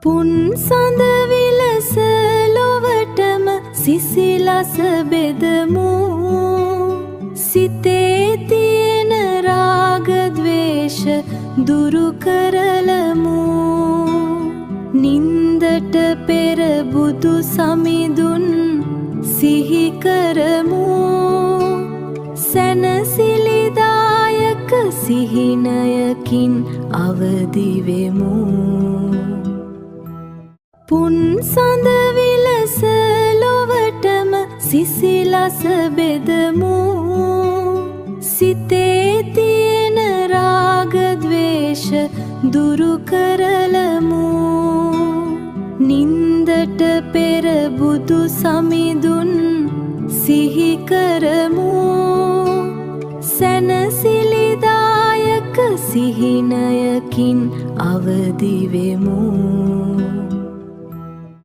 පුන් සඳ විලස ලොවටම සිසිලස බෙදමු. සිතේ තියෙන රාග ද්වේෂ දුරු කරලමු. නින්දට පෙර බුදු සමිඳුන් සිහි කරමු. සැනසිලිදායක සිහිනයකින් අවදි වෙමු. පුන් සඳ විලස ලොවටම සිසිලස බෙදමු. සිතේ තියෙන රාග ද්වේෂ දුරු කරලමු. නින්දට පෙර බුදු සමිඳුන් සිහි කරමු. සැනසිලිදායක සිහිනයකින් අවදි වෙමු.